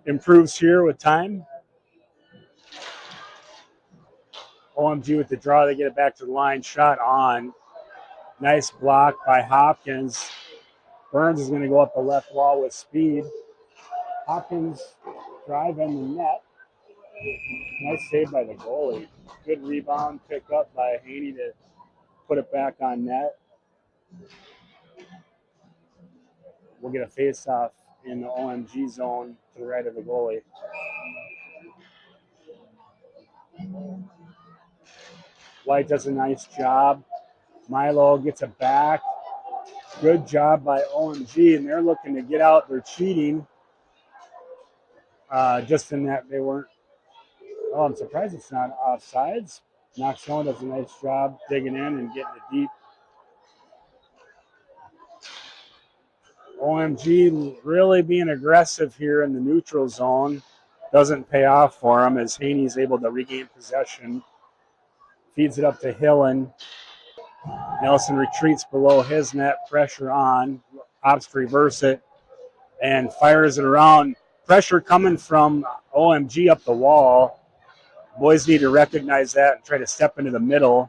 improves here with time. OMG with the draw, they get it back to the line. Shot on. Nice block by Hopkins. Burns is going to go up the left wall with speed. Hopkins drive in the net. Nice save by the goalie. Good rebound pick up by Haney to put it back on net. We'll get a face-off in the OMG zone to the right of the goalie. White does a nice job. Milo gets it back. Good job by OMG, and they're looking to get out. They're cheating. Just in that they weren't. Oh, I'm surprised it's not offsides. Knoxville does a nice job digging in and getting it deep. OMG really being aggressive here in the neutral zone. Doesn't pay off for him as Haney's able to regain possession. Feeds it up to Hillen. Nelson retreats below his net, pressure on. Ops reverse it and fires it around. Pressure coming from OMG up the wall. Boys need to recognize that and try to step into the middle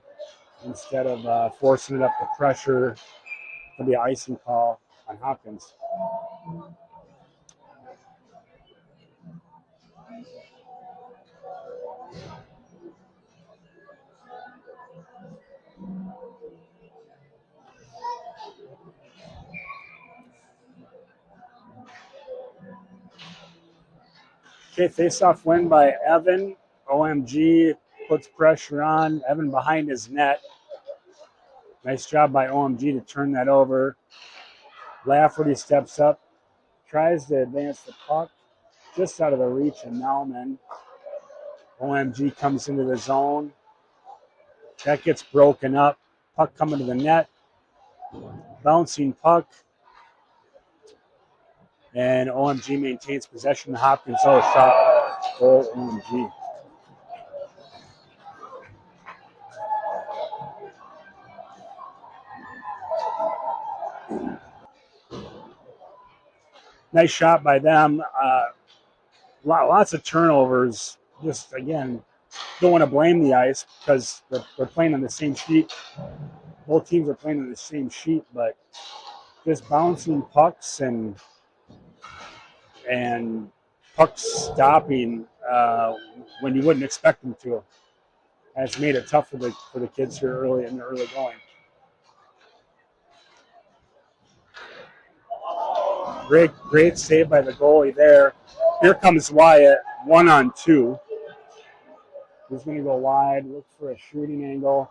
instead of forcing it up the pressure for the icing call on Hopkins. Okay, face-off win by Evan. OMG puts pressure on. Evan behind his net. Nice job by OMG to turn that over. Lafferty steps up, tries to advance the puck just out of the reach of Nauman. OMG comes into the zone. That gets broken up. Puck coming to the net. Bouncing puck. And OMG maintains possession. Hopkins, shot. Goal, OMG. Nice shot by them. Lots of turnovers. Just, again, don't want to blame the ice because they're playing on the same sheet. Both teams are playing on the same sheet, but just bouncing pucks and pucks stopping when you wouldn't expect them to. And it's made it tough for the kids here early in the early going. Great save by the goalie there. Here comes Wyatt, 1-on-2. He's going to go wide, look for a shooting angle.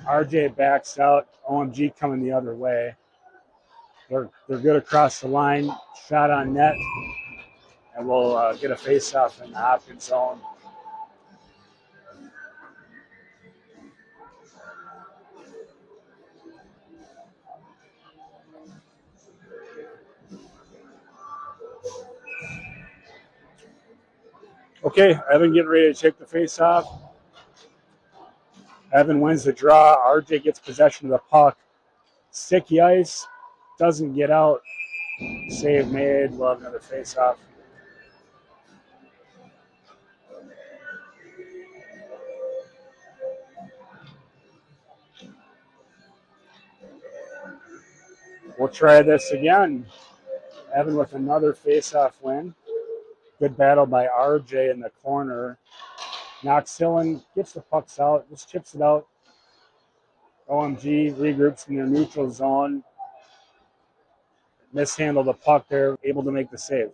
RJ backs out. OMG coming the other way. They're good across the line. Shot on net. And we'll get a face-off in the Hopkins zone. Okay, Evan getting ready to take the face-off. Evan wins the draw. RJ gets possession of the puck. Sticky ice. Doesn't get out. Save made. We'll have another face-off. We'll try this again. Evan with another face-off win. Good battle by RJ in the corner. Knocks Hillen, gets the pucks out, just chips it out. OMG regroups in their neutral zone. Mishandled the puck there, able to make the save.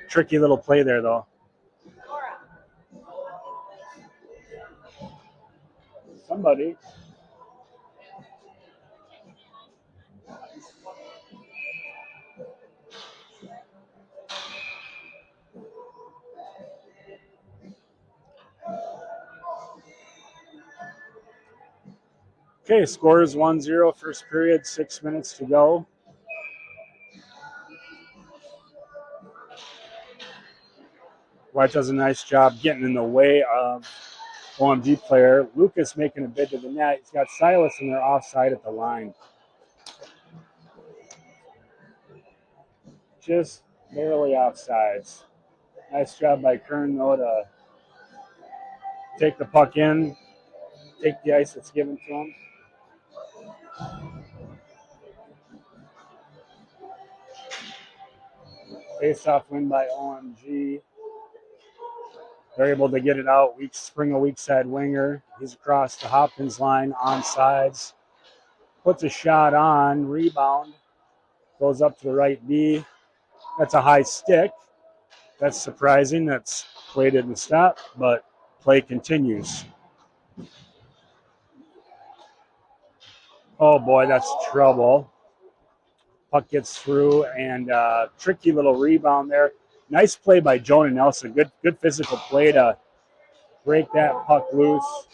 Tricky little play there, though. Somebody. Okay, score is 1-0, first period, 6 minutes to go. White does a nice job getting in the way of OMG player. Lucas making a bid to the net. He's got Silas in there offside at the line. just barely offsides. Nice job by Kern, though, to take the puck in, take the ice that's given to him. Face-off win by OMG. They're able to get it out. Spring a weak side winger. He's across the Hopkins line, on sides. Puts a shot on, rebound. Goes up to the right D. That's a high stick. That's surprising. That's play didn't stop, but play continues. Oh boy, that's trouble. Puck gets through, and tricky little rebound there. Nice play by Jonah Nelson. Good physical play to break that puck loose.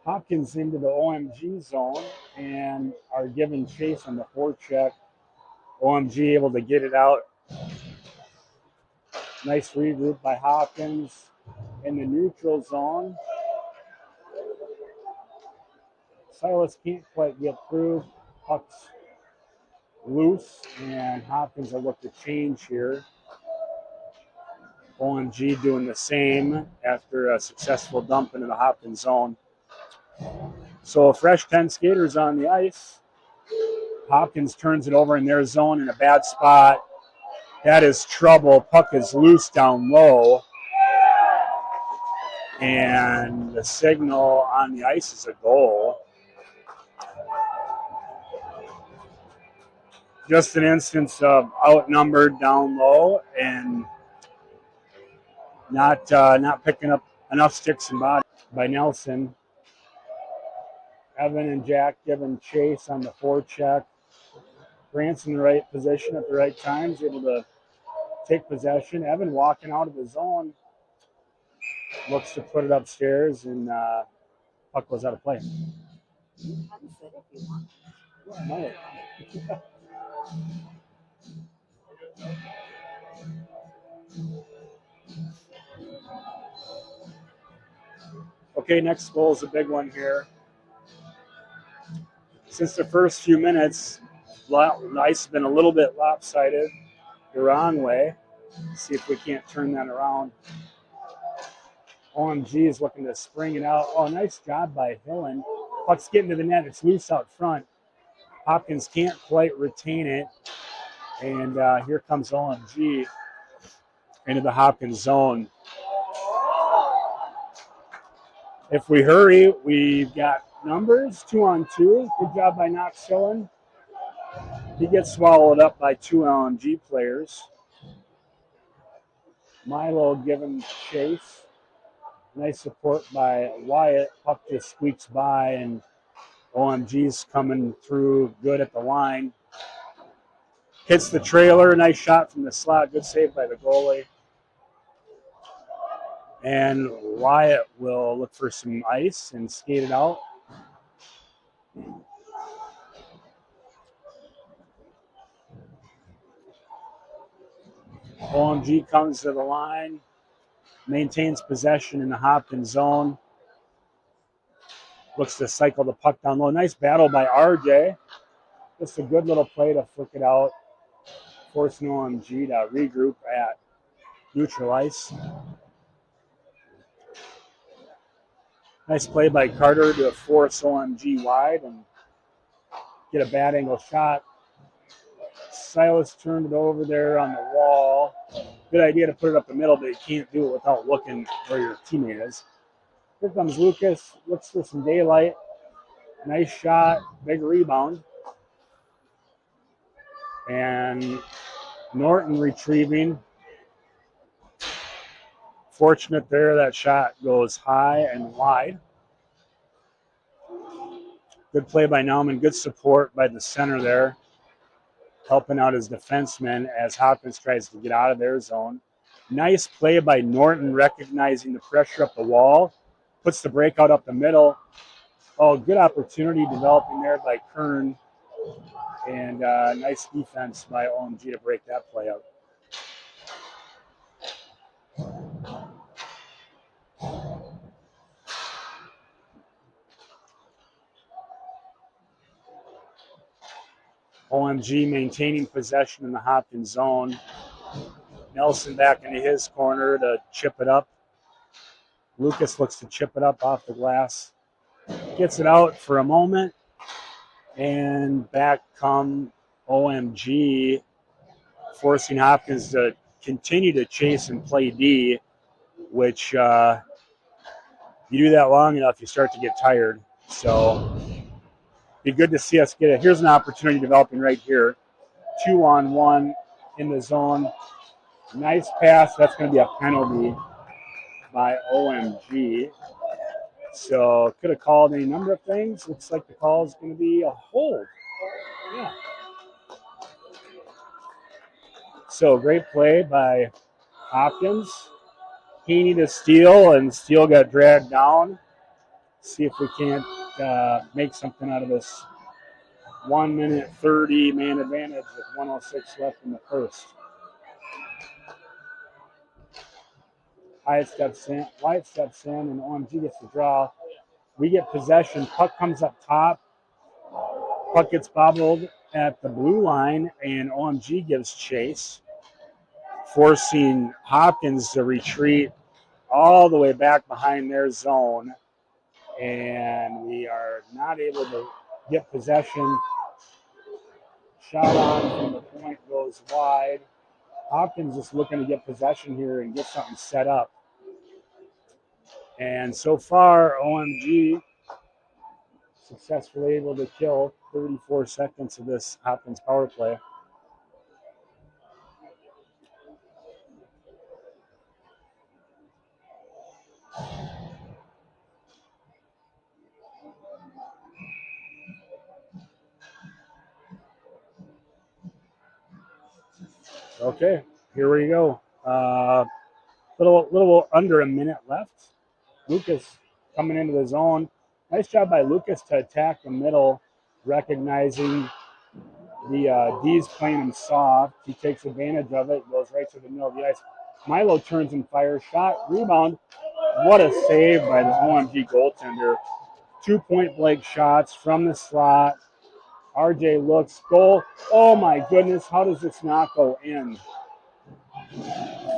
Hopkins into the OMG zone and are given chase on the forecheck. OMG able to get it out. Nice regroup by Hopkins in the neutral zone. Silas can't quite get through. Puck's loose, and Hopkins will look to change here. OMG doing the same after a successful dump into the Hopkins zone. So a fresh 10 skaters on the ice. Hopkins turns it over in their zone in a bad spot. That is trouble. Puck is loose down low. And the signal on the ice is a goal. Just an instance of outnumbered down low and not picking up enough sticks and bodies by Nelson. Evan and Jack giving chase on the forecheck. Grant's in the right position at the right times, able to take possession. Evan walking out of the zone, looks to put it upstairs, and puck goes out of play. Yeah, okay, next goal is a big one here. Since the first few minutes, the ice has been a little bit lopsided the wrong way. See if we can't turn that around. OMG is looking to spring it out. Oh, nice job by Hillen. Puck's getting to the net. It's loose out front. Hopkins can't quite retain it. And here comes OMG into the Hopkins zone. If we hurry, we've got numbers, 2-on-2. Good job by Knox Hillen. He gets swallowed up by two OMG players. Milo giving chase. Nice support by Wyatt. Puck just squeaks by, and OMG's coming through good at the line. Hits the trailer. Nice shot from the slot. Good save by the goalie. And Wyatt will look for some ice and skate it out. OMG comes to the line. Maintains possession in the Hopkins zone. Looks to cycle the puck down low. Nice battle by RJ. Just a good little play to flick it out. Forcing OMG to regroup at neutral ice. Nice play by Carter to force OMG wide and get a bad angle shot. Silas turned it over there on the wall. Good idea to put it up the middle, but you can't do it without looking where your teammate is. Here comes Lucas. Looks for some daylight. Nice shot. Big rebound. And Norton retrieving. Fortunate there. That shot goes high and wide. Good play by Nauman. Good support by the center there, helping out his defenseman as Hopkins tries to get out of their zone. Nice play by Norton, recognizing the pressure up the wall. Puts the breakout up the middle. Oh, good opportunity developing there by Kern. And nice defense by OMG to break that play up. OMG maintaining possession in the Hopkins zone. Nelson back into his corner to chip it up. Lucas looks to chip it up off the glass. Gets it out for a moment. And back come OMG, forcing Hopkins to continue to chase and play D, which you do that long enough, you start to get tired. So be good to see us get it. Here's an opportunity developing right here. 2-on-1 in the zone. Nice pass. That's going to be a penalty by OMG. So could have called any number of things. Looks like the call is going to be a hold. Yeah. So great play by Hopkins. Heaney to Steele, and Steele got dragged down. See if we can't make something out of this 1 minute 30 man advantage with 1:06 left in the first. Wyatt steps in, and OMG gets the draw. We get possession. Puck comes up top. Puck gets bobbled at the blue line, and OMG gives chase, forcing Hopkins to retreat all the way back behind their zone. And we are not able to get possession. Shot on from the point goes wide. Hopkins just looking to get possession here and get something set up. And so far, OMG successfully able to kill 34 seconds of this Hopkins power play. Okay, here we go. Little under a minute left. Lucas coming into the zone. Nice job by Lucas to attack the middle, recognizing the D's playing him soft. He takes advantage of it, goes right to the middle of the ice. Milo turns and fires. Shot, rebound. What a save by the OMG goaltender. 2 point blank shots from the slot. RJ looks, goal. Oh my goodness, how does this not go in?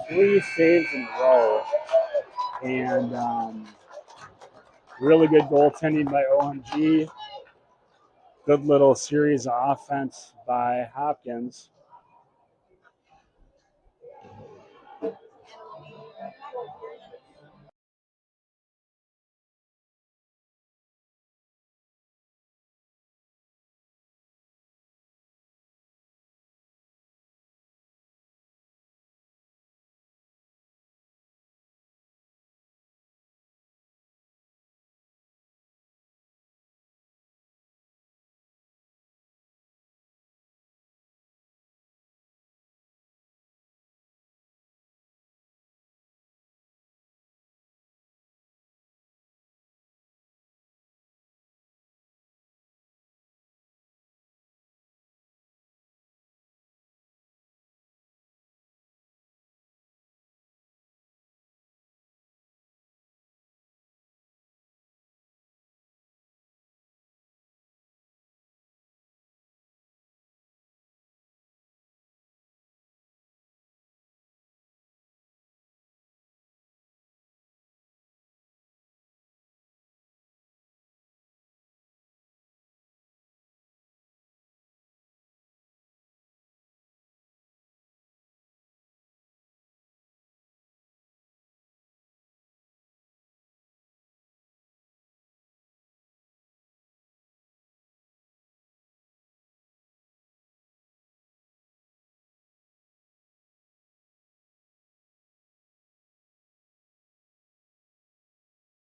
3 saves in a row. And really good goaltending by OMG. Good little series of offense by Hopkins.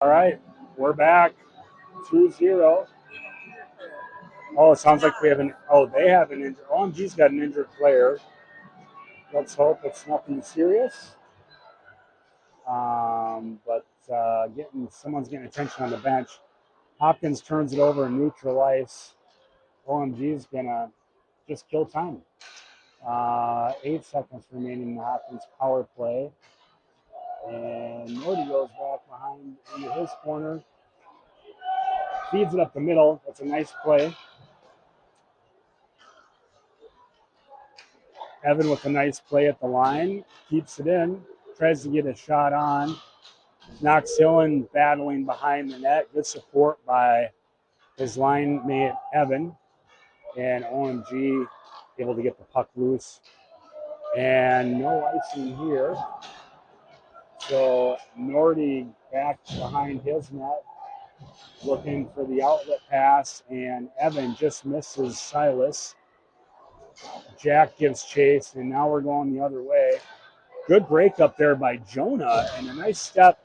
All right, we're back. 2-0. Oh, it sounds like we have they have an injured. OMG's got an injured player. Let's hope it's nothing serious. But someone's getting attention on the bench. Hopkins turns it over in neutral ice. OMG's gonna just kill time. 8 seconds remaining in the Hopkins power play. And Morty goes back behind into his corner. Feeds it up the middle. That's a nice play. Evan with a nice play at the line, keeps it in, tries to get a shot on, knocks Hillen battling behind the net. Good support by his line mate Evan, and OMG able to get the puck loose. And no icing here. So Nordy back behind his net, looking for the outlet pass, and Evan just misses Silas. Jack gives chase, and now we're going the other way. Good break up there by Jonah, and a nice step.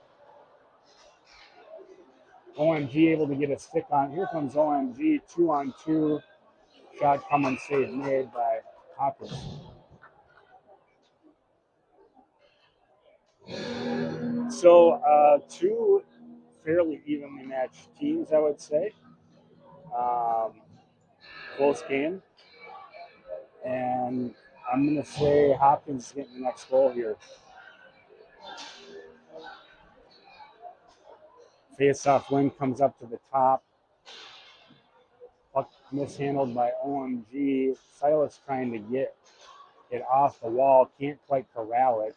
OMG able to get a stick on. Here comes OMG, 2-on-2. Shot coming, save made by Hopkins. So two fairly evenly matched teams, I would say. Close game. And I'm going to say Hopkins is getting the next goal here. Face-off win comes up to the top. Puck mishandled by OMG. Silas trying to get it off the wall. Can't quite corral it.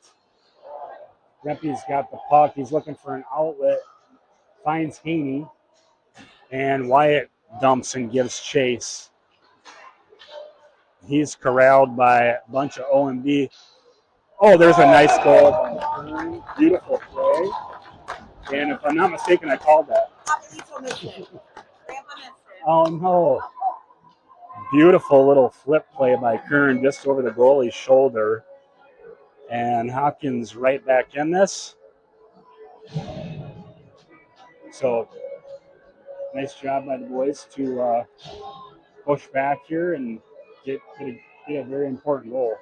Rempe's got the puck. He's looking for an outlet. Finds Haney. And Wyatt dumps and gives chase. He's corralled by a bunch of OMB. Oh, there's a nice goal. Beautiful play. And if I'm not mistaken, I called that. Oh, no. Beautiful little flip play by Kern just over the goalie's shoulder. And Hopkins right back in this. So, nice job by the boys to push back here and get a very important goal.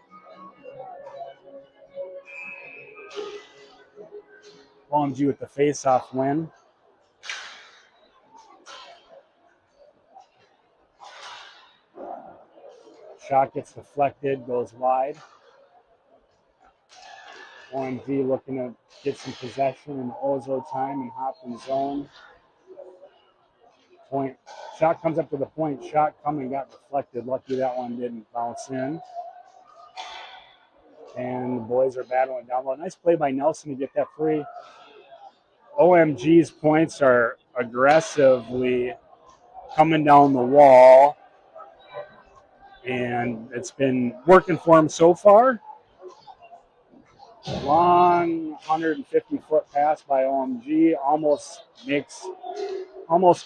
OMG with the face-off win. Shot gets deflected, goes wide. OMG looking to get some possession in Ozo time and Hopkins zone. Point. Shot comes up to the point. Shot coming, got deflected. Lucky that one didn't bounce in. And the boys are battling down low. Nice play by Nelson to get that free. OMG's points are aggressively coming down the wall. And it's been working for him so far. Long 150-foot pass by OMG. Almost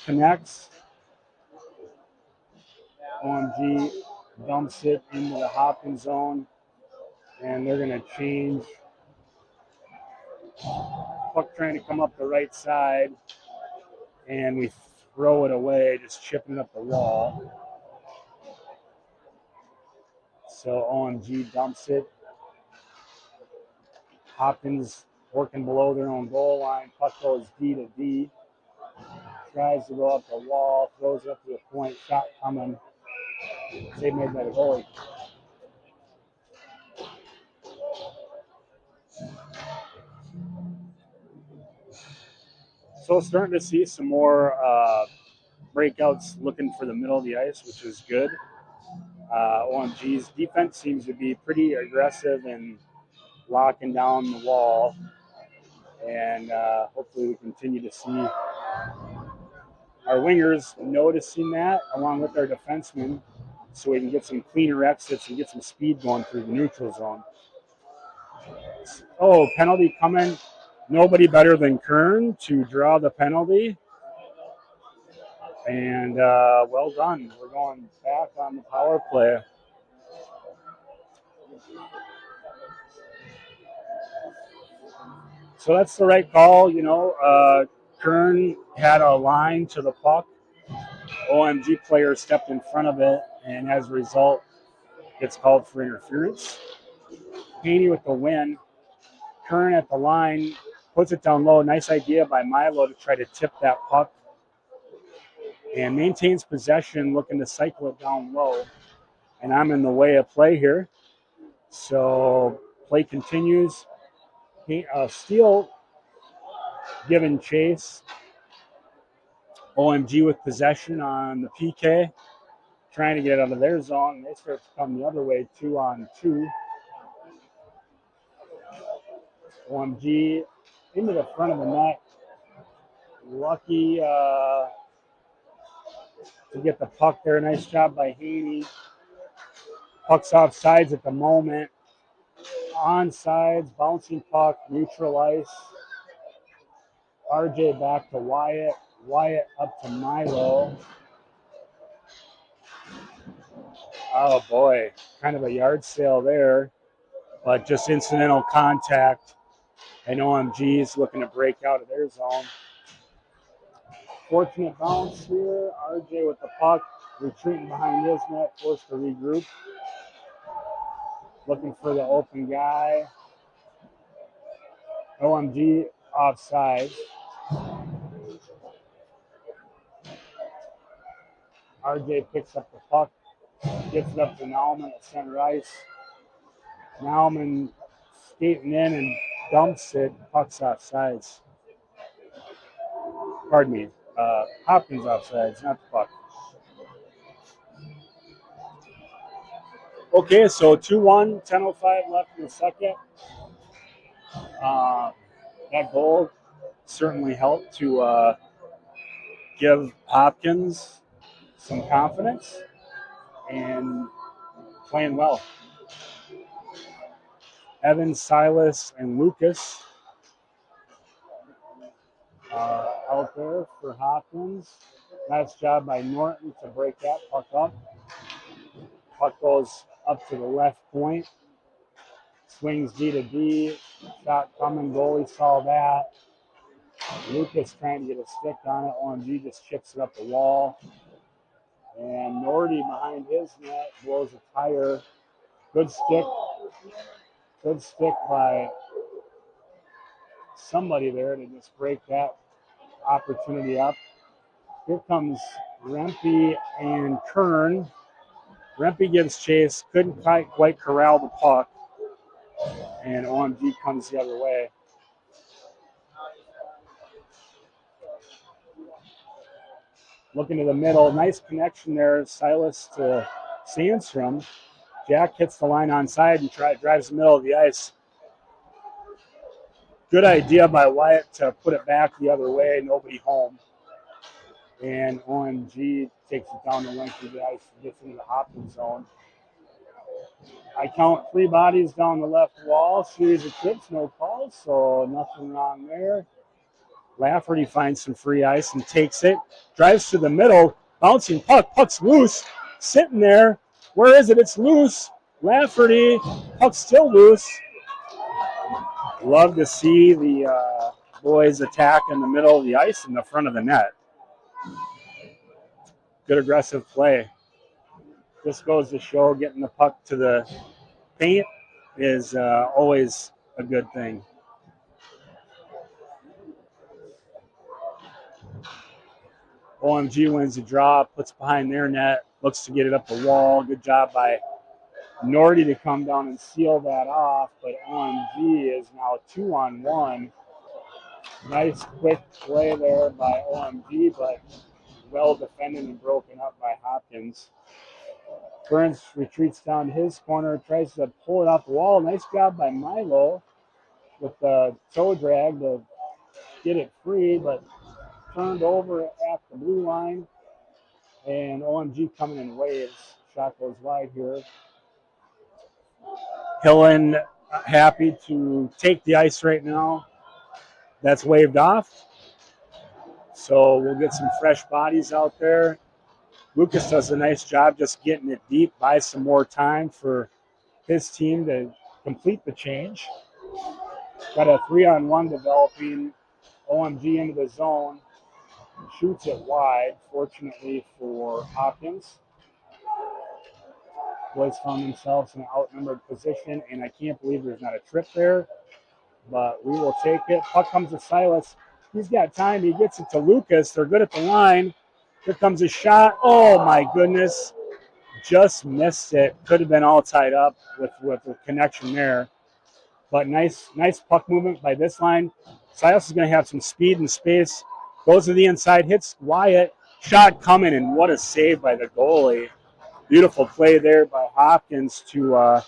connects. OMG dumps it into the Hopkins zone. And they're going to change. Puck trying to come up the right side. And we throw it away, just chipping it up the wall. So OMG dumps it. Hopkins working below their own goal line. Puck goes D to D. Tries to go up the wall. Throws it up to the point. Shot coming. Save made by the goalie. So starting to see some more breakouts looking for the middle of the ice, which is good. OMG's defense seems to be pretty aggressive and locking down the wall. And hopefully we continue to see our wingers noticing that along with our defensemen so we can get some cleaner exits and get some speed going through the neutral zone. Oh, penalty coming. Nobody better than Kern to draw the penalty. And well done. We're going back on the power play. So that's the right call. You know, Kern had a line to the puck. OMG player stepped in front of it, and as a result, gets called for interference. Haney with the win. Kern at the line, puts it down low. Nice idea by Milo to try to tip that puck. And maintains possession, looking to cycle it down low. And I'm in the way of play here. So play continues. Steele giving chase. OMG with possession on the PK. trying to get out of their zone. They start to come the other way, 2-on-2. OMG into the front of the net. Lucky to get the puck there. Nice job by Haney. Puck's off sides at the moment. On sides, bouncing puck, neutral ice. RJ back to Wyatt. Wyatt up to Milo. Oh boy, kind of a yard sale there, but just incidental contact. And OMG is looking to break out of their zone. Fortunate bounce here. RJ with the puck, retreating behind his net, forced to regroup. Looking for the open guy. OMG offside. RJ picks up the puck, gets it up to Nauman at center ice. Nauman skating in and dumps it. Puck's offsides. Pardon me. Hopkins offsides, not the puck. Okay, so 2-1, 10:05 left in the second. That goal certainly helped to give Hopkins some confidence and playing well. Evans, Silas, and Lucas out there for Hopkins. Nice job by Norton to break that puck up. Puck goes up to the left point. Swings D to D. Shot coming. Goalie saw that. Lucas trying to get a stick on it. OMG just chips it up the wall. And Norty behind his net blows a tire. Good stick. Good stick by somebody there to just break that opportunity up. Here comes Rempe and Kern. Rempe gives chase. Couldn't quite corral the puck. And OMG comes the other way. Looking to the middle. Nice connection there. Silas to Sandstrom. Jack hits the line onside and drives the middle of the ice. Good idea by Wyatt to put it back the other way. Nobody home. And OMG takes it down the length of the ice and gets into the Hopkins zone. I count 3 bodies down the left wall. Series of trips, no calls, so nothing wrong there. Lafferty finds some free ice and takes it. Drives to the middle. Bouncing puck. Puck's loose. Sitting there. Where is it? It's loose. Lafferty. Puck's still loose. Love to see the boys attack in the middle of the ice in the front of the net. Good aggressive play. This goes to show getting the puck to the paint is always a good thing. OMG wins the draw, puts behind their net, looks to get it up the wall. Good job by Norty to come down and seal that off, but OMG is now 2-on-1. Nice quick play there by OMG, but well defended and broken up by Hopkins. Burns retreats down to his corner, tries to pull it off the wall. Nice job by Milo with the toe drag to get it free, but turned over at the blue line. And OMG coming in waves. Shot goes wide here. Hillen happy to take the ice right now. That's waved off. So we'll get some fresh bodies out there. Lucas does a nice job just getting it deep, buys some more time for his team to complete the change. Got a 3-on-1 developing. OMG into the zone. Shoots it wide, fortunately for Hopkins. Boys found themselves in an outnumbered position, and I can't believe there's not a trip there, but we will take it. Puck comes to Silas. He's got time. He gets it to Lucas. They're good at the line. Here comes a shot. Oh, my goodness. Just missed it. Could have been all tied up with the connection there. But nice puck movement by this line. Silas is going to have some speed and space. Goes to the inside, hits Wyatt. Shot coming, and what a save by the goalie. Beautiful play there by Hopkins to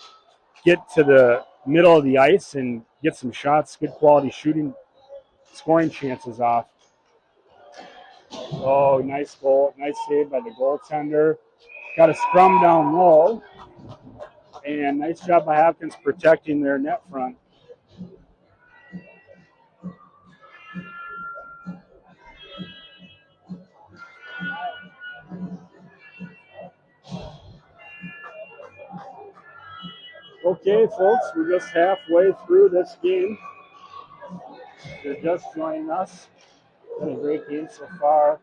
get to the middle of the ice and get some shots, good quality shooting, scoring chances off. Oh, nice goal. Nice save by the goaltender. Got a scrum down low. And nice job by Hopkins protecting their net front. Okay, folks, we're just halfway through this game. If you're just joining us, been a great game so far.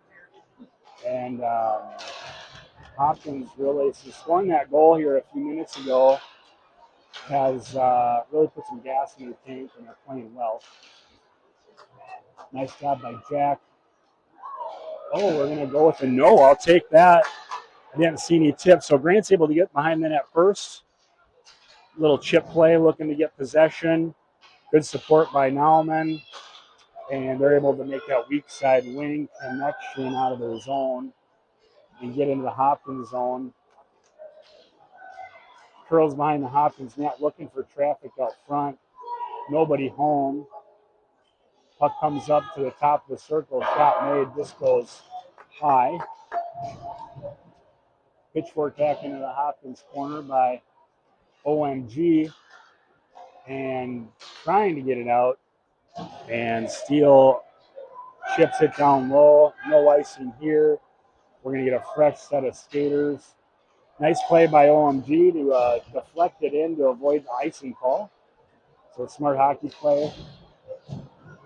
And Hopkins really, since scoring that goal here a few minutes ago, has really put some gas in their tank and they're playing well. Nice job by Jack. Oh, we're going to go with a no. I'll take that. I didn't see any tips. So Grant's able to get behind the net first. Little chip play, looking to get possession. Good support by Nauman. And they're able to make that weak side wing connection out of their zone and get into the Hopkins zone. Curls behind the Hopkins net, looking for traffic out front. Nobody home. Puck comes up to the top of the circle. Shot made. This goes high. Pitchfork back into the Hopkins corner by OMG. And trying to get it out. And Steele chips it down low. No icing here. We're going to get a fresh set of skaters. Nice play by OMG to deflect it in to avoid the icing call. So smart hockey play.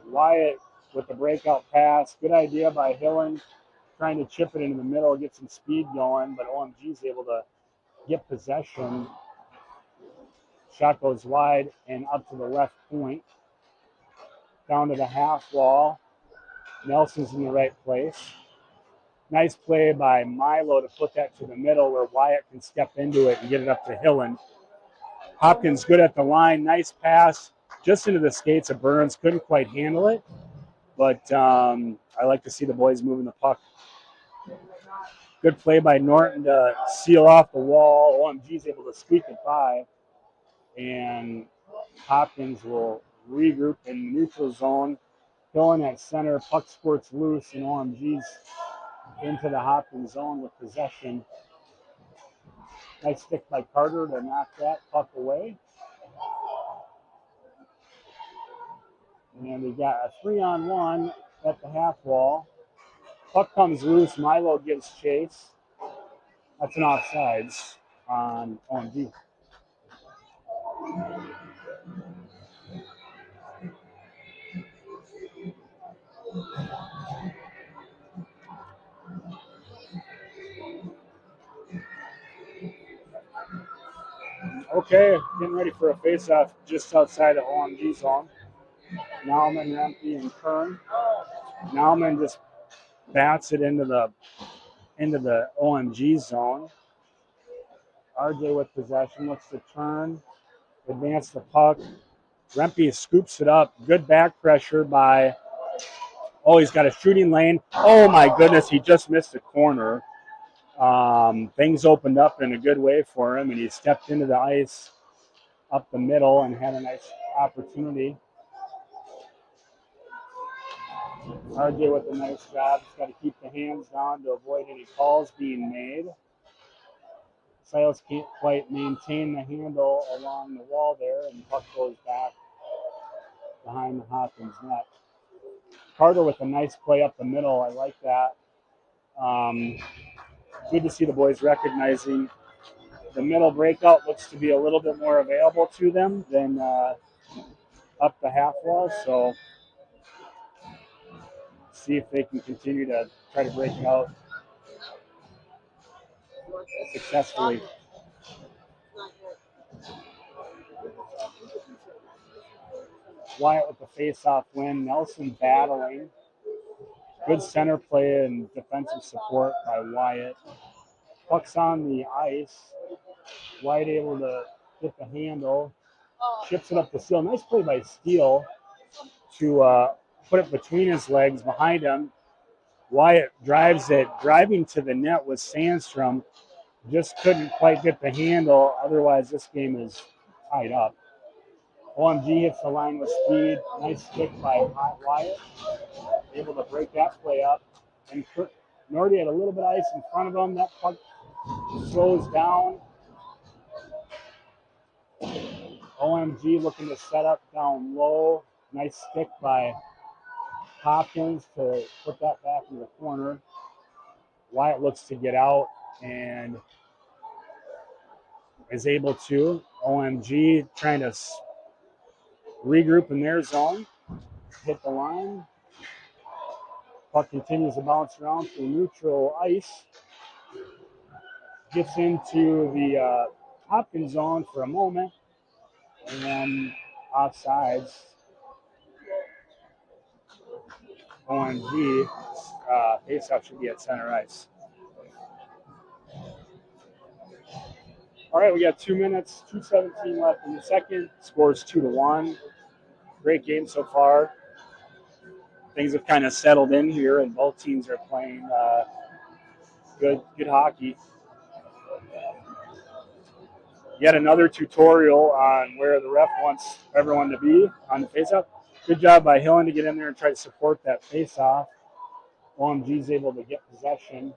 Wyatt with the breakout pass. Good idea by Hillen. Trying to chip it into the middle, get some speed going, but OMG's able to get possession. Shot goes wide and up to the left point. Down to the half wall. Nelson's in the right place. Nice play by Milo to put that to the middle where Wyatt can step into it and get it up to Hillen. Hopkins good at the line. Nice pass just into the skates of Burns. Couldn't quite handle it, but I like to see the boys moving the puck. Good play by Norton to seal off the wall. OMG's able to squeak it by, and Hopkins will regroup in the neutral zone. Hillen at center. Puck squirts loose, and OMG's into the Hopkins zone with possession. Nice stick by Carter to knock that puck away. And we got a 3-on-1 at the half wall. Puck comes loose. Milo gives chase. That's an offsides on OMG. Okay, getting ready for a face-off just outside of OMG zone. Nauman, Rempe, and Kern. Nauman just bats it into the OMG zone. RJ with possession, looks to turn, advance the puck. Rempe scoops it up. Good back pressure by, he's got a shooting lane. Oh my goodness, he just missed a corner. Things opened up in a good way for him, and he stepped into the ice up the middle and had a nice opportunity. RJ with a nice job. Just got to keep the hands down to avoid any calls being made. Silas can't quite maintain the handle along the wall there, and the puck goes back behind the Hopkins net. Carter with a nice play up the middle. I like that. Good to see the boys recognizing the middle breakout looks to be a little bit more available to them than up the half wall. So see if they can continue to try to break out successfully. Wyatt with the face-off win. Nelson battling. Good center play and defensive support by Wyatt. Puck's on the ice. Wyatt able to get the handle. Chips it up the Steele. Nice play by Steele to put it between his legs behind him. Wyatt drives it, driving to the net with Sandstrom. Just couldn't quite get the handle. Otherwise, this game is tied up. OMG hits the line with speed. Nice stick by Wyatt. Able to break that play up. And Nordy had a little bit of ice in front of him. That puck slows down. OMG looking to set up down low. Nice stick by Hopkins to put that back in the corner. Wyatt looks to get out and is able to. OMG trying to regroup in their zone. Hit the line. Puck continues to bounce around through neutral ice. Gets into the Hopkins zone for a moment. And then offsides. OMG. Faceoff should be at center ice. All right, we got 2 minutes, 2:17 left in the second. Scores 2-1. Great game so far. Things have kind of settled in here, and both teams are playing good hockey. Yet another tutorial on where the ref wants everyone to be on the faceoff. Good job by Hillen to get in there and try to support that faceoff. OMG's able to get possession.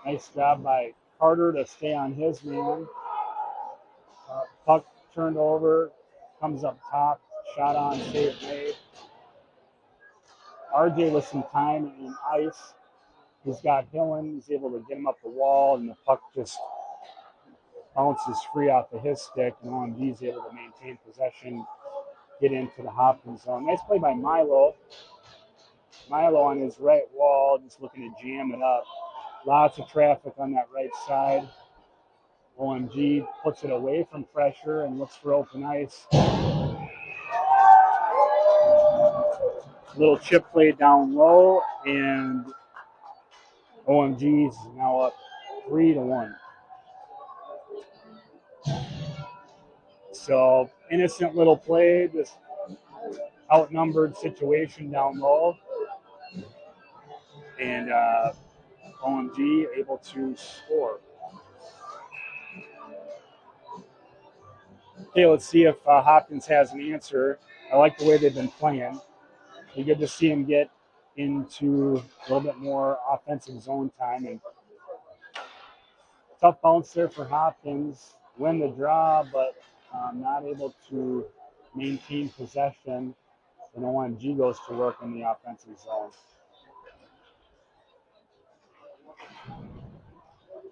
Nice job by Carter to stay on his man. Puck turned over, comes up top, shot on, save made. RJ with some time in ice. He's got Hillen. He's able to get him up the wall, and the puck just bounces free off of his stick, and OMG's able to maintain possession, get into the Hopkins zone. Nice play by Milo. Milo on his right wall, just looking to jam it up. Lots of traffic on that right side. OMG puts it away from pressure and looks for open ice. Little chip play down low, and OMG is now up 3-1. So innocent little play, just outnumbered situation down low, and OMG able to score. Okay, let's see if Hopkins has an answer. I like the way they've been playing. Be good to see him get into a little bit more offensive zone time. And tough bounce there for Hopkins. Win the draw, but not able to maintain possession. And OMG goes to work in the offensive zone.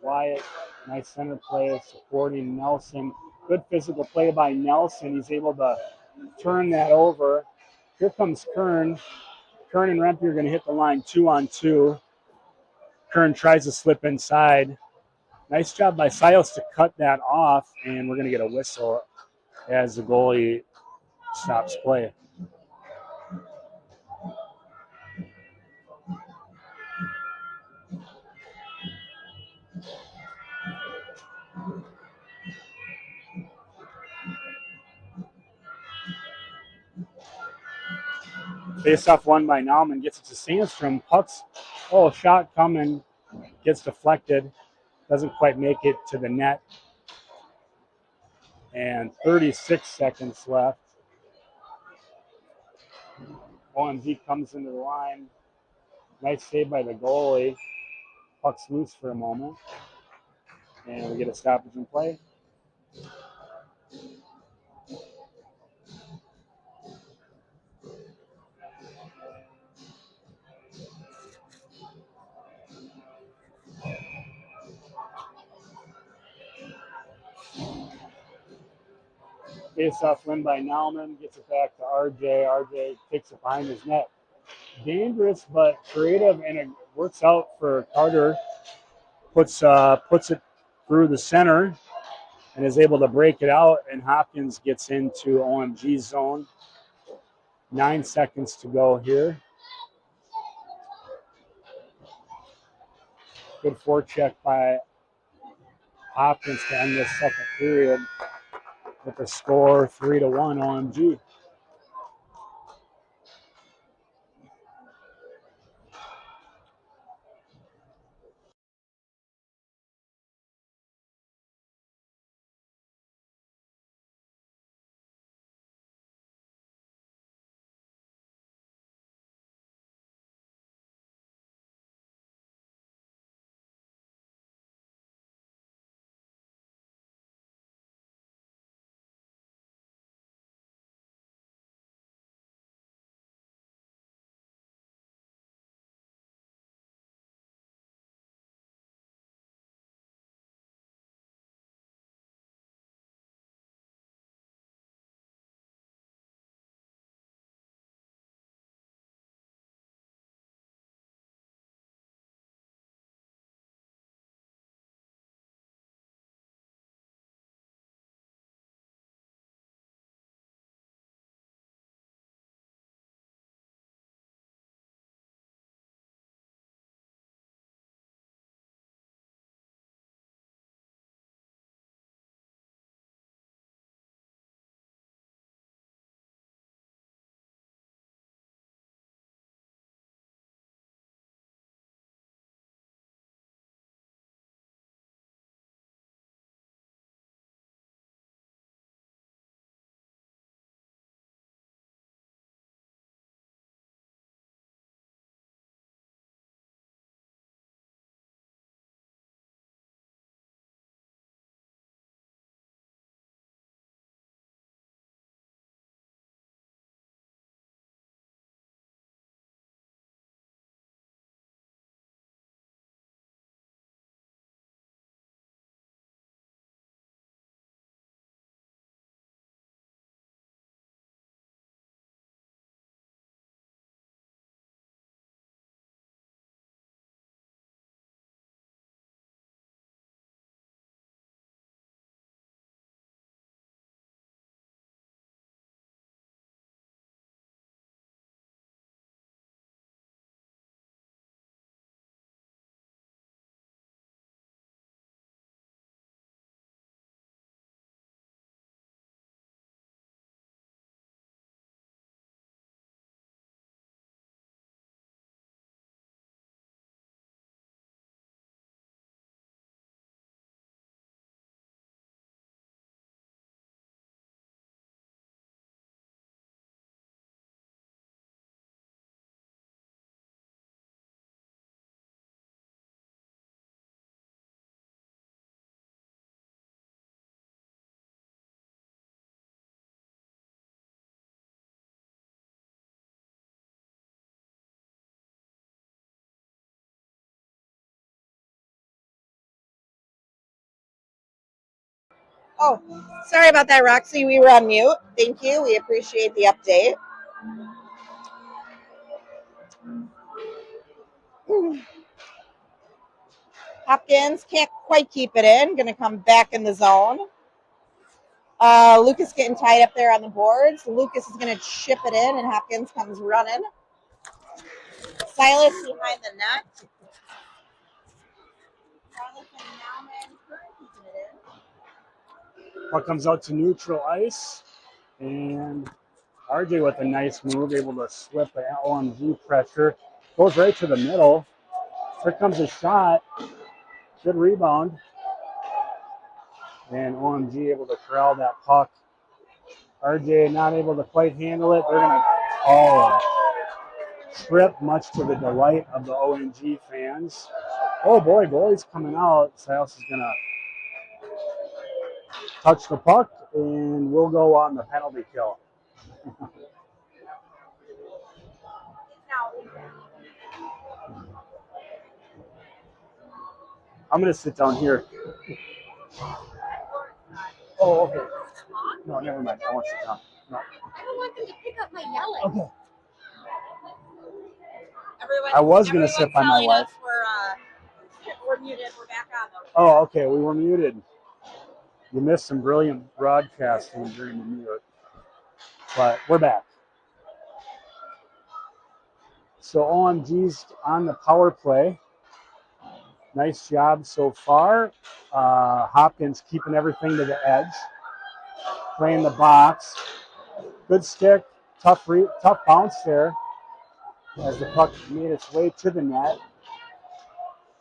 Wyatt, nice center play, supporting Nelson. Good physical play by Nelson. He's able to turn that over. Here comes Kern. Kern and Rempe are going to hit the line 2-on-2. Kern tries to slip inside. Nice job by Silas to cut that off, and we're going to get a whistle as the goalie stops play. Face-off won by Nauman, gets it to Sandstrom. Pucks, shot coming, gets deflected, doesn't quite make it to the net. And 36 seconds left. OMG comes into the line. Nice save by the goalie. Puck's loose for a moment. And we get a stoppage in play. Face-off win by Nauman, gets it back to RJ. RJ takes it behind his net. Dangerous but creative, and it works out for Carter. Puts it through the center and is able to break it out, and Hopkins gets into OMG's zone. 9 seconds to go here. Good forecheck by Hopkins to end this second period with the score 3-1 OMG. Oh, sorry about that, Roxy. We were on mute. Thank you. We appreciate the update. Hopkins can't quite keep it in. Going to come back in the zone. Lucas getting tied up there on the boards. Lucas is going to chip it in, and Hopkins comes running. Silas behind the net. Silas and Nauman keeping it in. Puck comes out to neutral ice, and RJ with a nice move, able to slip an OMG pressure. Goes right to the middle. Here comes a shot. Good rebound. And OMG able to corral that puck. RJ not able to quite handle it. They're going to trip, much to the delight of the OMG fans. Oh boy, goalie's coming out. Silas is going to touch the puck, and we'll go on the penalty kill. I'm going to sit down here. Oh, okay. No, never mind. I won't sit down. No. I don't want them to pick up my yelling. Okay. I was going to sit by my wife. We're muted. We're back on though. Oh, okay. We were muted. You missed some brilliant broadcasting during the mute. But we're back. So OMG's on the power play. Nice job so far. Hopkins keeping everything to the edge. Playing the box. Good stick. Tough bounce there as the puck made its way to the net.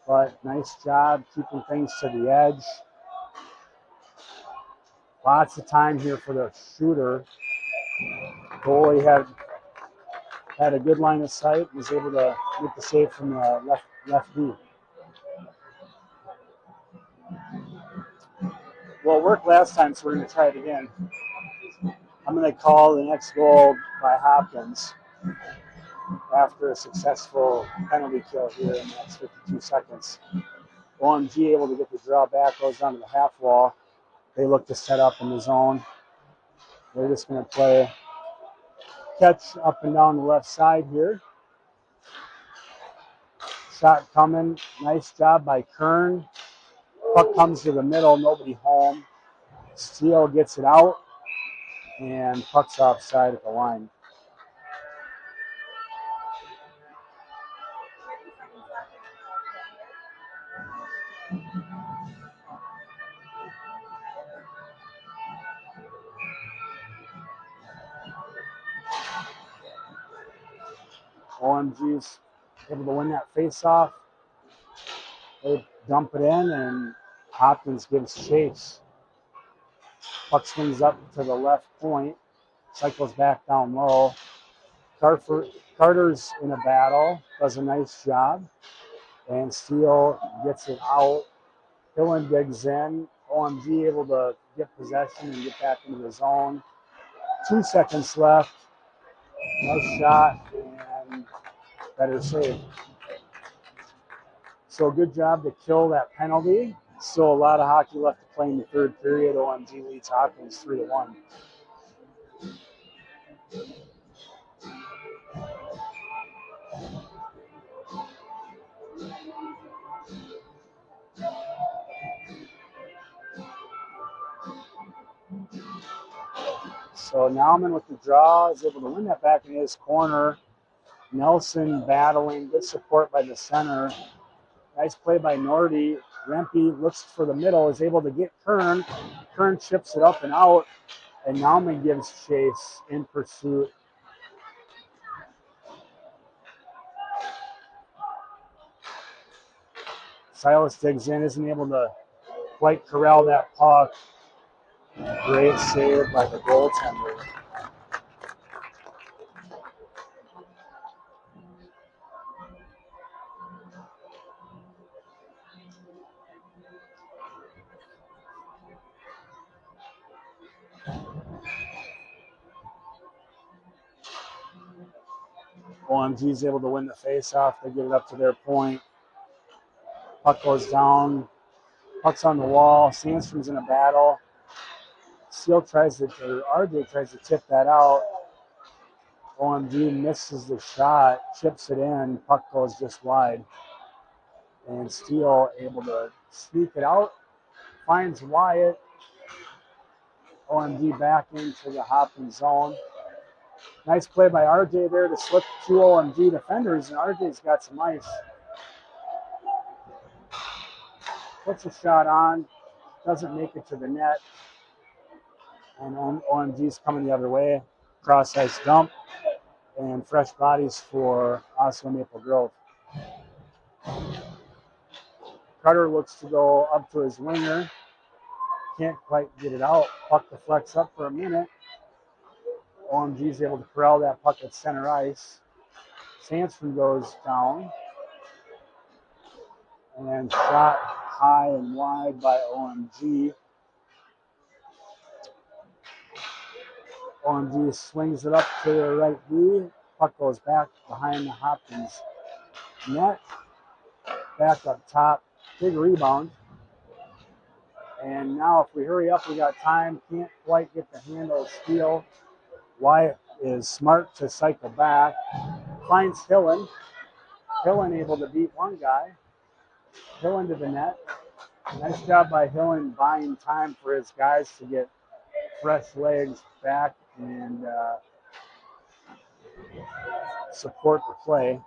But nice job keeping things to the edge. Lots of time here for the shooter. Goalie had a good line of sight. Was able to make the save from the left knee. Well, it worked last time, so we're going to try it again. I'm going to call the next goal by Hopkins after a successful penalty kill here in the next 52 seconds. OMG able to get the draw back, goes down to the half wall. They look to set up in the zone. They're just going to play catch up and down the left side here. Shot coming. Nice job by Kern. Puck comes to the middle, nobody home. Steele gets it out, and puck's offside at the line. OMG's able to win that face-off. They dump it in, and Hopkins gives chase. Puck swings up to the left point, cycles back down low. Carter's in a battle, does a nice job, and Steele gets it out. Hillen digs in. OMG able to get possession and get back into the zone. 2 seconds left. Nice shot and better save. So good job to kill that penalty. Still a lot of hockey left to play in the third period. OMG leads Hopkins 3-1. So Nauman with the draw is able to win that back in his corner. Nelson battling, good support by the center. Nice play by Nordy. Rempe looks for the middle, is able to get Kern. Kern chips it up and out, and Nauman gives chase in pursuit. Silas digs in, isn't able to quite corral that puck. Great save by the goaltender. OMG is able to win the faceoff. They get it up to their point. Puck goes down. Puck's on the wall. Sandstrom's in a battle. Steele tries to, or RJ tries to tip that out. OMG misses the shot, chips it in, puck goes just wide. And Steele able to sneak it out, finds Wyatt. OMG back into the Hopkins zone. Nice play by RJ there to slip two OMG defenders, and RJ's got some ice. Puts a shot on, doesn't make it to the net. And OMG's coming the other way. Cross ice dump, and fresh bodies for Oslo Maple Grove. Cutter looks to go up to his winger. Can't quite get it out. Puck deflects up for a minute. OMG's able to corral that puck at center ice. Sandstrom goes down. And shot high and wide by OMG. OMG swings it up to the right B. Puck goes back behind the Hopkins net. Back up top. Big rebound. And now if we hurry up, we got time. Can't quite get the handle of Steele. Wyatt is smart to cycle back. Finds Hillen. Hillen able to beat one guy. Hillen to the net. Nice job by Hillen buying time for his guys to get fresh legs back and support the play.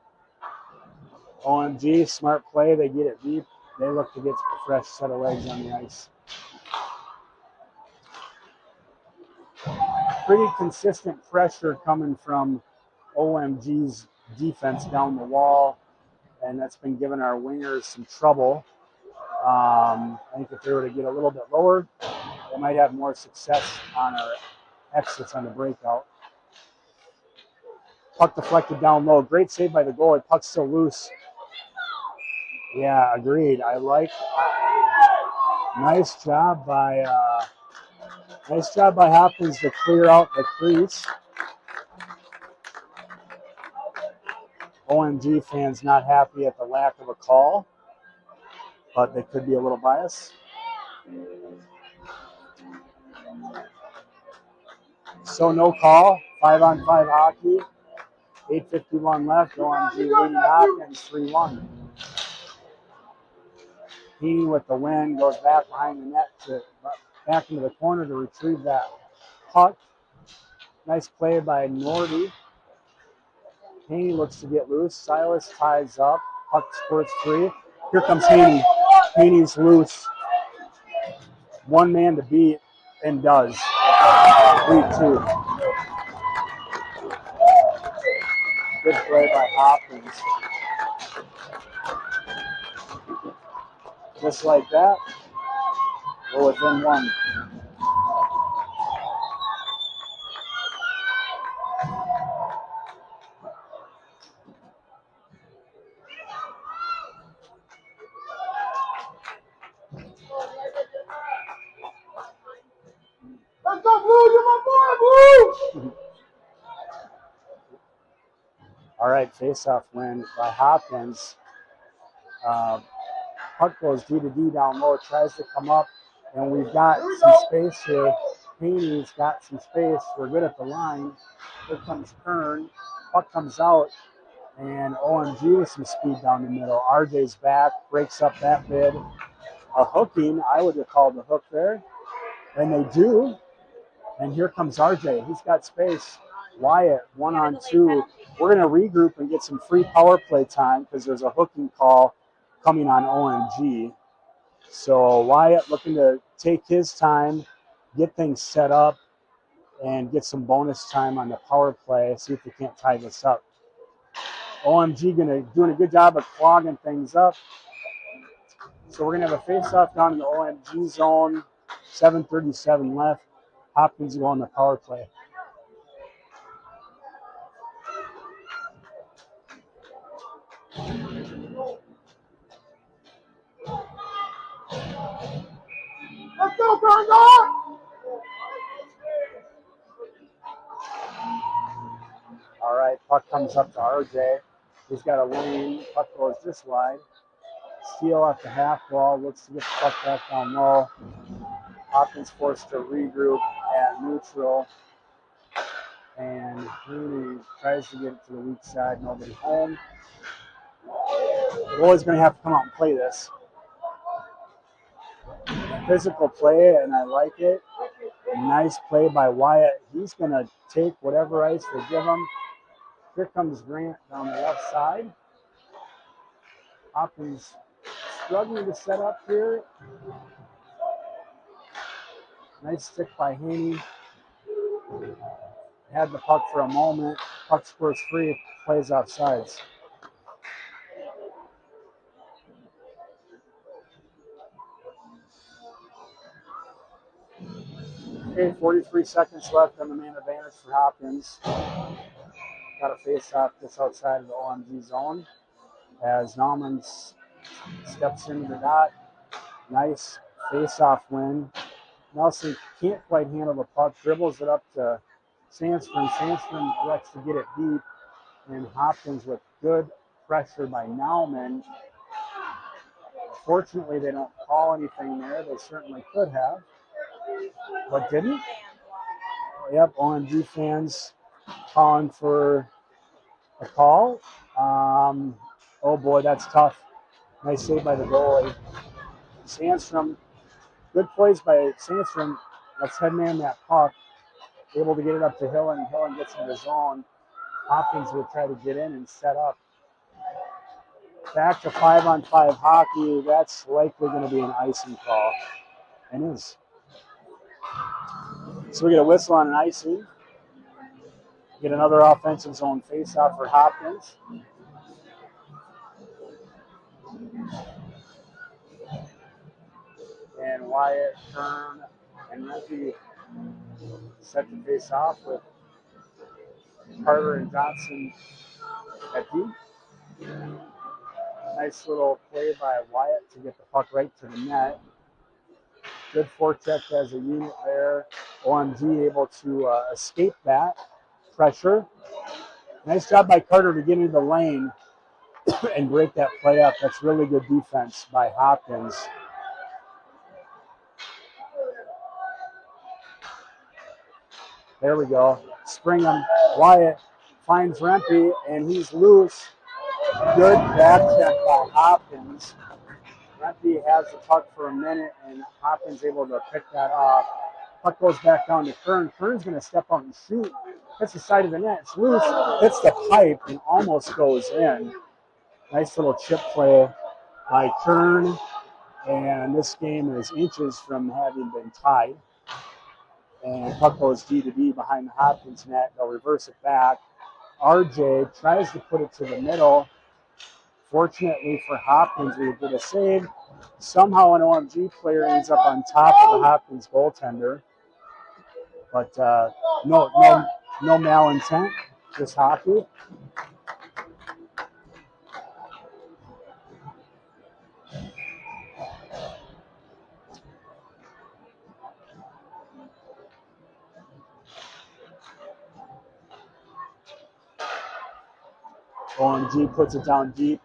OMG, smart play. They get it deep. They look to get a fresh set of legs on the ice. Pretty consistent pressure coming from OMG's defense down the wall, and that's been giving our wingers some trouble. I think if they were to get a little bit lower, they might have more success on our exits on the breakout. Puck deflected down low. Great save by the goalie. Puck's still loose. Yeah, agreed. Nice job by Hopkins to clear out the crease. OMG fans not happy at the lack of a call, but they could be a little biased. So no call. 5-on-5 hockey. 8:51 left. OMG leading Hopkins 3-1. He with the win goes back behind the net back into the corner to retrieve that puck. Nice play by Nordy. Haney looks to get loose. Silas ties up. Puck squirts free. Here comes Haney. Haney's loose. One man to beat, and does. 3-2. Good play by Hopkins. Just like that, we're within one. Let's go, Blue! You're my boy, Blue! All right, face-off win by Hopkins. Puck goes D to D down low, tries to come up, and we've got some space here. Haney's got some space. We're good at the line. Here comes Kern. Puck comes out, and OMG with some speed down the middle. RJ's back, breaks up that bid. A hooking, I would have called the hook there. And they do. And here comes RJ. He's got space. Wyatt, 1-on-2. We're going to regroup and get some free power play time because there's a hooking call coming on OMG. So Wyatt looking to take his time, get things set up, and get some bonus time on the power play, see if we can't tie this up. OMG doing a good job of clogging things up. So we're going to have a face-off down in the OMG zone, 7:37 left. Hopkins go on the power play. Let's go, Gardner! All right, puck comes up to RJ. He's got a lane. Puck goes this wide. Steele at the half wall. Looks to get the puck back down low. Hopkins forced to regroup at neutral. And Haney tries to get it to the weak side. Nobody home. The goalie's going to have to come out and play this. Physical play, and I like it. Nice play by Wyatt. He's going to take whatever ice they give him. Here comes Grant down the left side. Hopkins struggling to set up here. Nice stick by Haney. Had the puck for a moment. Puck scores free, plays off sides. Okay, 43 seconds left on the man advantage for Hopkins. Got a face-off just outside of the OMG zone as Nauman steps into the dot. Nice face-off win. Nelson can't quite handle the puck, dribbles it up to Sandstrom. Sandstrom elects to get it deep, and Hopkins with good pressure by Nauman. Fortunately, they don't call anything there. They certainly could have, but didn't. Yep, OMG fans calling for a call. Oh boy, that's tough. Nice save by the goalie. Sandstrom, good plays by Sandstrom. Let's headman that puck. Able to get it up to Hillen. Hillen gets in the zone. Hopkins will try to get in and set up. Back to 5-on-5 hockey. That's likely going to be an icing call. And is. So we get a whistle on an icing. Get another offensive zone face-off for Hopkins. And Wyatt, Kern, and Rempe set the face off with Carter and Johnson at deep. Nice little play by Wyatt to get the puck right to the net. Good forecheck as a unit there. OMG able to escape that pressure. Nice job by Carter to get into the lane and break that play up. That's really good defense by Hopkins. There we go. Springham. Wyatt finds Rempe, and he's loose. Good back check by Hopkins. Rempe has the puck for a minute, and Hopkins able to pick that off. Puck goes back down to Kern. Kern's going to step out and shoot. Hits the side of the net. It's loose. Hits the pipe and almost goes in. Nice little chip play by Kern. And this game is inches from having been tied. And puck goes D to D behind the Hopkins net. They'll reverse it back. RJ tries to put it to the middle. Fortunately for Hopkins, we did a save. Somehow an OMG player ends up on top of the Hopkins goaltender. But no malintent, just hockey. OMG puts it down deep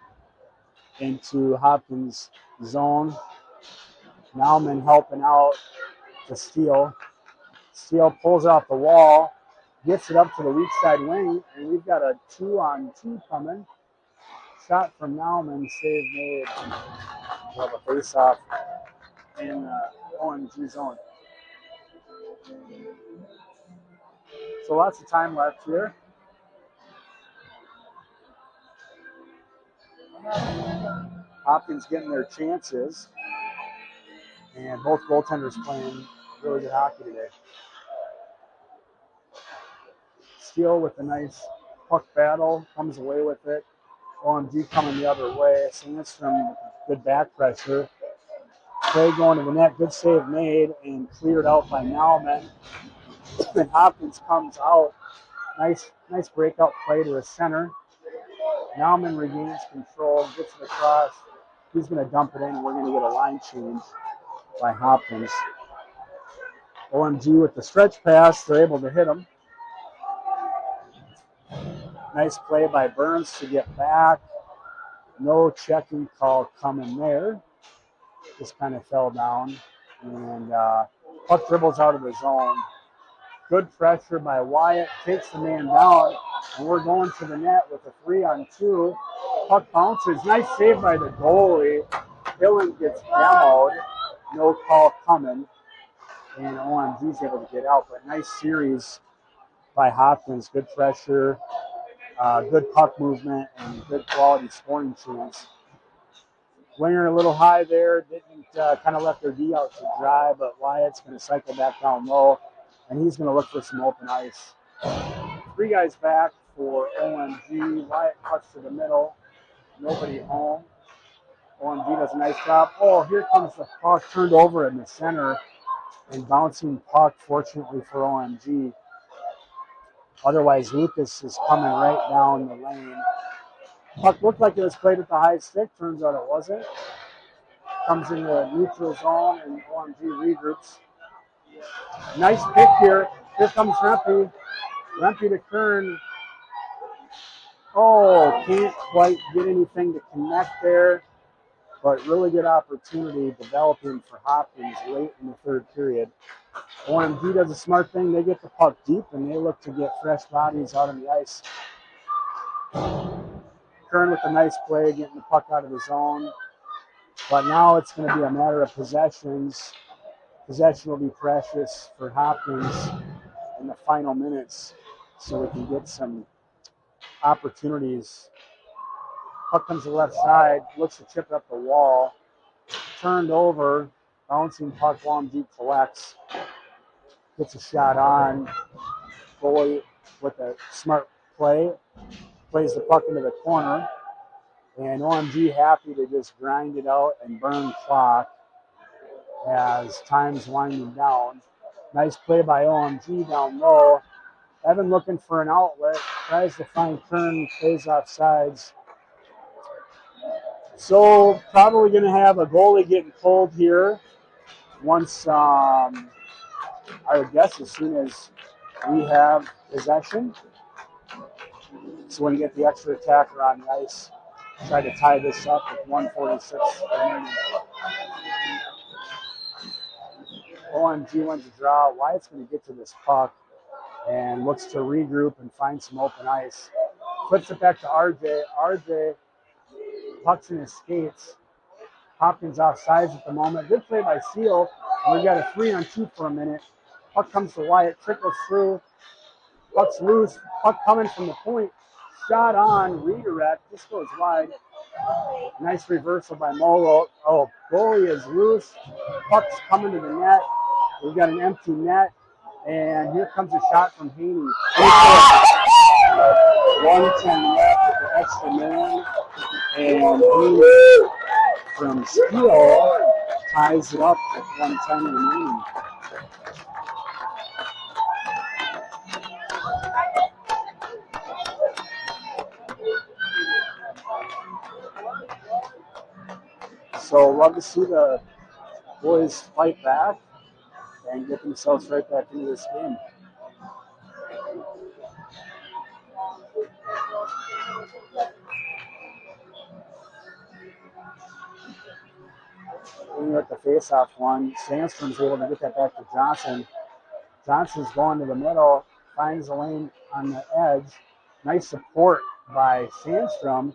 into Hopkins' zone. Nauman helping out to Steele. Steele pulls it off the wall, gets it up to the weak side wing, and we've got a 2-on-2 coming. Shot from Nauman, save made. We'll have a face-off in OMG zone. So lots of time left here. Hopkins getting their chances. And both goaltenders playing really good hockey today. Steele with a nice puck battle, comes away with it. OMG coming the other way. Sandstrom with good back pressure. Play going to the net, good save made and cleared out by Nauman. And Hopkins comes out. Nice breakout play to the center. Nauman regains control, gets it across. He's going to dump it in, and we're going to get a line change by Hopkins. OMG with the stretch pass, they're able to hit him. Nice play by Burns to get back. No checking call coming there. Just kind of fell down. And Puck dribbles out of the zone. Good pressure by Wyatt, takes the man down, and we're going to the net with a 3-on-2. Puck bounces. Nice save by the goalie. Hillen gets demoed. No call coming. And OMG's able to get out. But nice series by Hopkins. Good pressure, good puck movement, and good quality scoring chance. Winger a little high there. Didn't kind of let their D out to dry, but Wyatt's going to cycle back down low, and he's going to look for some open ice. 3 guys back for OMG. Wyatt cuts to the middle. Nobody home. OMG does a nice job. Oh, here comes the puck turned over in the center and bouncing puck, fortunately for OMG. Otherwise, Lucas is coming right down the lane. Puck looked like it was played at the high stick. Turns out it wasn't. Comes in the neutral zone, and OMG regroups. Nice pick here. Here comes Rempe. Rempe to Kern. Oh, can't quite get anything to connect there. But really good opportunity developing for Hopkins late in the third period. OMG does a smart thing. They get the puck deep, and they look to get fresh bodies out on the ice. Kern with a nice play, getting the puck out of the zone. But now it's going to be a matter of possessions. Possession will be precious for Hopkins in the final minutes so we can get some opportunities. Puck comes to the left side, looks to chip it up the wall. Turned over, bouncing puck, OMG collects. Gets a shot on. Goalie with a smart play. Plays the puck into the corner. And OMG happy to just grind it out and burn clock as time's winding down. Nice play by OMG down low. Evan looking for an outlet. Tries to find Kern, plays off sides. So probably going to have a goalie getting pulled here once, I would guess, as soon as we have possession. So when you get the extra attacker on the ice, try to tie this up with 1:46 remaining. OMG wins the draw. Wyatt's going to get to this puck and looks to regroup and find some open ice. Flips it back to RJ. RJ pucks in his skates. Hopkins offsides at the moment. Good play by Seal. We've got a 3-on-2 for a minute. Puck comes to Wyatt, trickles through. Puck's loose. Puck coming from the point. Shot on, redirect. This goes wide. Nice reversal by Molo. Oh, goalie is loose. Puck's coming to the net. We've got an empty net. And here comes a shot from Haney. 1:10 left with the extra man. And Haney from Steele ties it up at 1:10 remaining. So love to see the boys fight back and get themselves right back into this game. At the face-off one, Sandstrom's able to get that back to Johnson. Johnson's going to the middle, finds the lane on the edge. Nice support by Sandstrom.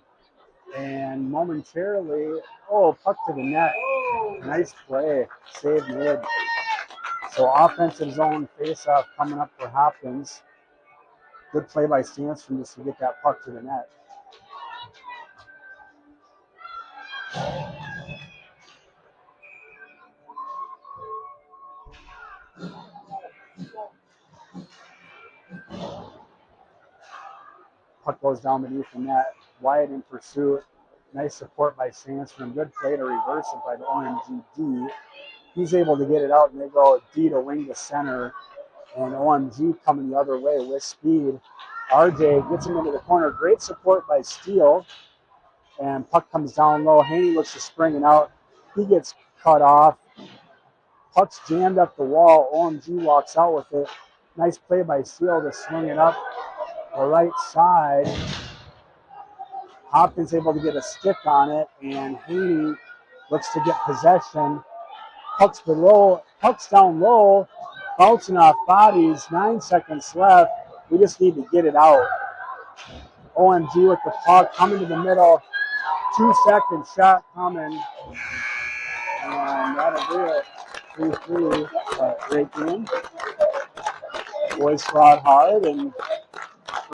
And momentarily, puck to the net. Nice play, save mid. So offensive zone face-off coming up for Hopkins. Good play by Sandstrom just to get that puck to the net. Puck goes down beneath the net. Wyatt in pursuit. Nice support by Sandstrom. Good play to reverse it by the OMG D. He's able to get it out, and they go D to wing to center. And OMG coming the other way with speed. RJ gets him into the corner. Great support by Steele. And puck comes down low. Haney looks to spring it out. He gets cut off. Puck's jammed up the wall. OMG walks out with it. Nice play by Steele to swing it up the right side. Hopkins able to get a stick on it, and Haney looks to get possession. Puck's down low, bouncing off bodies, 9 seconds left. We just need to get it out. OMG with the puck, coming to the middle, 2 second shot coming. And that'll do it. 3-3, great game. Boys fought hard and